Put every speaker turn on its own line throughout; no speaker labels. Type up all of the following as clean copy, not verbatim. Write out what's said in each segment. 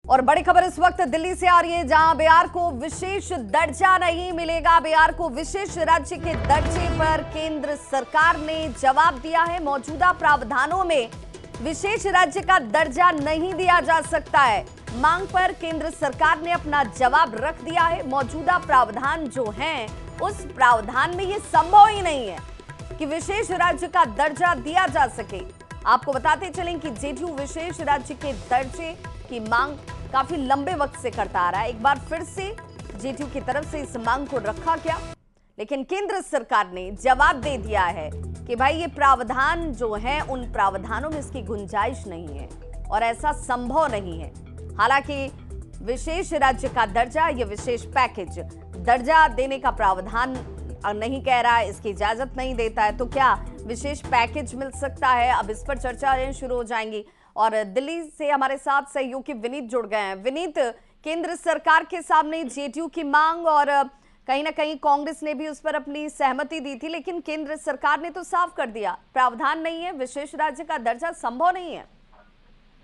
और बड़ी खबर इस वक्त दिल्ली से आ रही है, जहां बिहार को विशेष दर्जा नहीं मिलेगा। बिहार को विशेष राज्य के दर्जे पर केंद्र सरकार ने जवाब दिया है। मौजूदा प्रावधानों में विशेष राज्य का दर्जा नहीं दिया जा सकता है। मांग पर केंद्र सरकार ने अपना जवाब रख दिया है। मौजूदा प्रावधान जो हैं, उस प्रावधान में ये संभव ही नहीं है कि विशेष राज्य का दर्जा दिया जा सके। आपको बताते चलें कि जेडीयू विशेष राज्य के दर्जे की मांग काफी लंबे वक्त से करता आ रहा है। एक बार फिर से जेडीयू की तरफ से इस मांग को रखा गया, लेकिन केंद्र सरकार ने जवाब दे दिया है कि भाई ये प्रावधान जो है, उन प्रावधानों में इसकी गुंजाइश नहीं है और ऐसा संभव नहीं है। हालांकि विशेष राज्य का दर्जा या विशेष पैकेज दर्जा देने का प्रावधान नहीं कह रहा है, इसकी इजाजत नहीं देता है, तो क्या विशेष पैकेज मिल सकता है? अब इस पर चर्चा शुरू हो जाएंगी। और दिल्ली से हमारे साथ सहयोगी विनीत जुड़ गए हैं। विनीत, केंद्र सरकार के सामने जेडीयू की मांग और कहीं ना कहीं कांग्रेस ने भी उस पर अपनी सहमति दी थी, लेकिन केंद्र सरकार ने तो साफ कर दिया प्रावधान नहीं है, विशेष राज्य का दर्जा संभव नहीं है।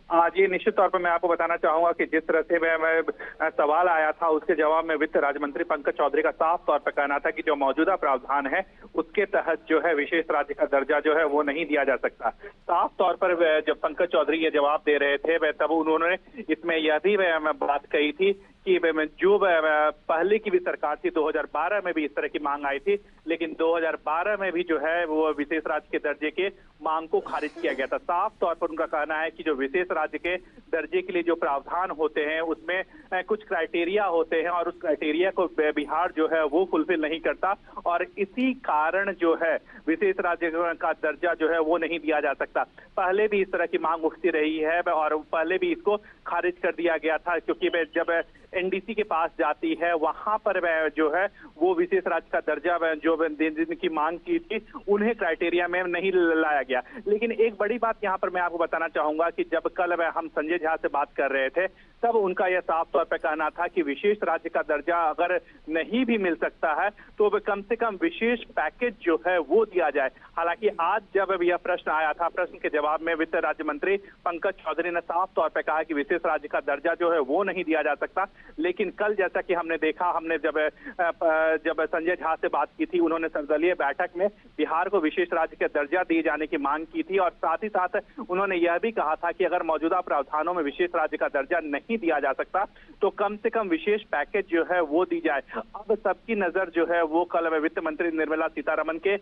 जी, निश्चित तौर पर मैं आपको बताना चाहूंगा कि जिस तरह से मैं सवाल आया था, उसके जवाब में वित्त राज्य मंत्री पंकज चौधरी का साफ तौर पर कहना था कि जो मौजूदा प्रावधान है उसके तहत जो है विशेष राज्य का दर्जा जो है वो नहीं दिया जा सकता। साफ तौर पर जब पंकज चौधरी ये जवाब दे रहे थे, तब उन्होंने इसमें यह भी बात कही थी कि जो पहले की भी सरकार थी, 2012 में भी इस तरह की मांग आई थी, लेकिन 2012 में भी जो है वो विशेष राज्य के दर्जे के मांग को खारिज किया गया था। साफ तौर पर उनका कहना है कि जो विशेष राज्य के दर्जे के लिए जो प्रावधान होते हैं उसमें कुछ क्राइटेरिया होते हैं और उस क्राइटेरिया को बिहार जो है वो फुलफिल नहीं करता, और इसी कारण जो है विशेष राज्य का दर्जा जो है वो नहीं दिया जा सकता। पहले भी इस तरह की मांग उठती रही है और पहले भी इसको खारिज कर दिया गया था, क्योंकि जब एनडीसी के पास जाती है वहां पर जो है वो विशेष राज्य का दर्जा जो देने की मांग की थी, उन्हें क्राइटेरिया में नहीं लाया गया। लेकिन एक बड़ी बात यहाँ पर मैं आपको बताना चाहूंगा कि जब कल हम संजय झा से बात कर रहे थे, तब उनका यह साफ तौर पर कहना था कि विशेष राज्य का दर्जा अगर नहीं भी मिल सकता है तो कम से कम विशेष पैकेज जो है वो दिया जाए। हालांकि आज जब यह प्रश्न आया था, प्रश्न के जवाब में वित्त राज्य मंत्री पंकज चौधरी ने साफ तौर पर कहा कि विशेष राज्य का दर्जा जो है वो नहीं दिया जा सकता। लेकिन कल जैसा कि हमने देखा, हमने जब संजय झा से बात की थी, उन्होंने सर्वदलीय बैठक में बिहार को विशेष राज्य के दर्जा दिए जाने की मांग की थी, और साथ ही साथ उन्होंने यह भी कहा था कि अगर मौजूदा प्रावधानों में विशेष राज्य का दर्जा नहीं दिया जा सकता तो कम से कम विशेष पैकेज जो है वो दी जाए। अब सबकी नजर जो है वो कल वित्त मंत्री निर्मला सीतारमण के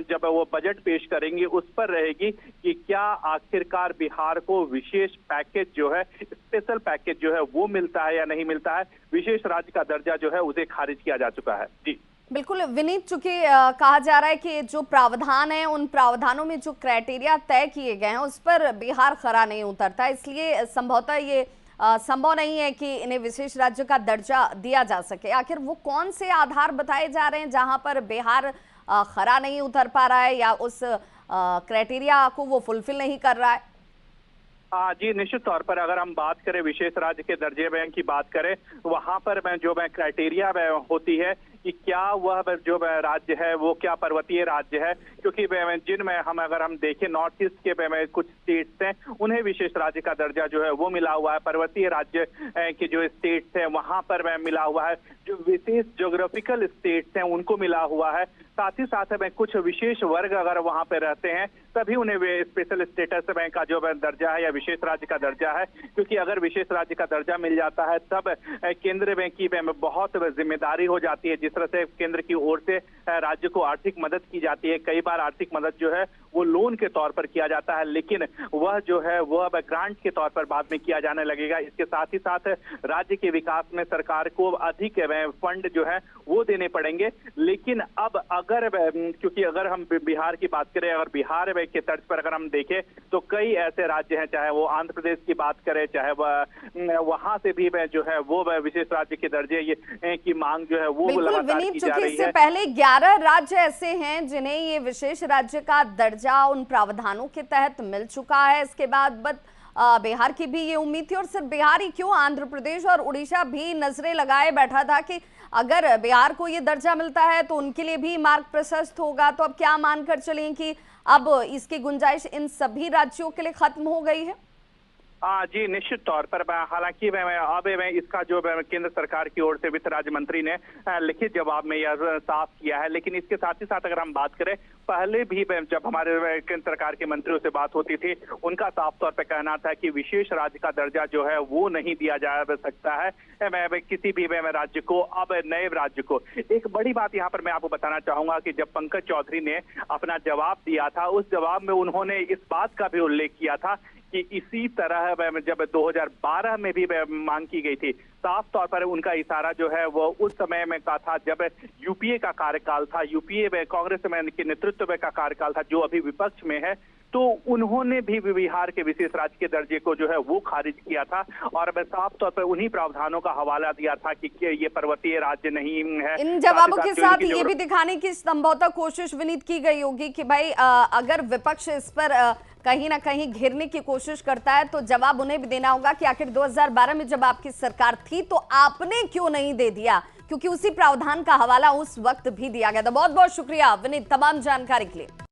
जब वो बजट पेश करेंगे उस पर रहेगी कि क्या आखिरकार बिहार को विशेष पैकेज जो है, स्पेशल पैकेज जो है वो मिलता है या नहीं मिलता है। विशेष राज्य का दर्जा जो है उसे खारिज किया जा चुका है। जी
बिल्कुल विनीत, चूंकि कहा जा रहा है कि जो प्रावधान है, उन प्रावधानों में जो क्राइटेरिया तय किए गए हैं उस पर बिहार खरा नहीं उतरता, इसलिए संभवतः ये संभव नहीं है कि इन्हें विशेष राज्य का दर्जा दिया जा सके। आखिर वो कौन से आधार बताए जा रहे हैं जहां पर बिहार खरा नहीं उतर पा रहा है या उस क्राइटेरिया को वो फुलफिल नहीं कर रहा है?
जी, निश्चित तौर पर अगर हम बात करें विशेष राज्य के दर्जे की बात करें, वहां पर जो क्राइटेरिया होती है कि क्या वह जो राज्य है वो क्या पर्वतीय राज्य है, क्योंकि जिनमें अगर हम देखें नॉर्थ ईस्ट के कुछ स्टेट्स हैं उन्हें विशेष राज्य का दर्जा जो है वो मिला हुआ है। पर्वतीय राज्य के जो स्टेट्स हैं वहां पर मिला हुआ है। जो विशेष ज्योग्राफिकल स्टेट्स हैं उनको मिला हुआ है। साथ ही साथ में कुछ विशेष वर्ग अगर वहां पे रहते हैं तभी उन्हें स्पेशल स्टेटस का जो दर्जा है या विशेष राज्य का दर्जा है, क्योंकि अगर विशेष राज्य का दर्जा मिल जाता है तब केंद्र की बहुत जिम्मेदारी हो जाती है। जिस तरह से केंद्र की ओर से राज्य को आर्थिक मदद की जाती है, कई बार आर्थिक मदद जो है वो लोन के तौर पर किया जाता है, लेकिन वह जो है वह अब ग्रांट के तौर पर बाद में किया जाने लगेगा। इसके साथ ही साथ राज्य के विकास में सरकार को अधिक फंड जो है वो देने पड़ेंगे। लेकिन अब अगर क्योंकि अगर हम बिहार की बात करें, अगर बिहार के तर्ज पर अगर हम देखें तो कई ऐसे राज्य हैं, चाहे वो आंध्र प्रदेश की बात करें, चाहे वहां से भी जो है वो विशेष राज्य के दर्जे की मांग जो है वो लगातार की जा रही है।
इससे पहले 11 राज्य ऐसे हैं जिन्हें ये विशेष राज्य का दर्जा उन प्रावधानों के तहत मिल चुका है। इसके बाद बिहार की भी ये उम्मीद थी, और सिर्फ बिहार ही क्यों, आंध्र प्रदेश और उड़ीसा भी नजरें लगाए बैठा था कि अगर बिहार को ये दर्जा मिलता है तो उनके लिए भी मार्ग प्रशस्त होगा। तो अब क्या मानकर चलें कि अब इसकी गुंजाइश इन सभी राज्यों के लिए खत्म हो गई है?
जी निश्चित तौर पर हालांकि अब इसका जो केंद्र सरकार की ओर से वित्त राज्य मंत्री ने लिखित जवाब में यह साफ किया है, लेकिन इसके साथ ही साथ अगर हम बात करें, पहले भी जब हमारे केंद्र सरकार के मंत्रियों से बात होती थी, उनका साफ तौर पर कहना था कि विशेष राज्य का दर्जा जो है वो नहीं दिया जा सकता है किसी भी राज्य को। अब नए राज्य को एक बड़ी बात यहाँ पर मैं आपको बताना चाहूंगा कि जब पंकज चौधरी ने अपना जवाब दिया था, उस जवाब में उन्होंने इस बात का भी उल्लेख किया था कि इसी तरह जब 2012 में भी मांग की गई थी, साफ तौर पर उनका इशारा जो है वो उस समय में का था जब यूपीए का कार्यकाल था, यूपीए में कांग्रेस में के नेतृत्व का कार्यकाल था, जो अभी विपक्ष में है, तो उन्होंने भी बिहार के विशेष राज्य के दर्जे को जो है वो खारिज किया था और साफ तौर पर उन्हीं प्रावधानों का हवाला दिया था कि ये पर्वतीय राज्य नहीं है।
इन जवाबों के साथ ये भी दिखाने की संभवतः कोशिश विनीत की गई होगी कि भाई अगर विपक्ष इस पर कहीं ना कहीं घेरने की कोशिश करता है तो जवाब उन्हें भी देना होगा कि आखिर 2012 में जब आपकी सरकार थी तो आपने क्यों नहीं दे दिया, क्योंकि उसी प्रावधान का हवाला उस वक्त भी दिया गया था। बहुत बहुत शुक्रिया विनीत तमाम जानकारी के लिए।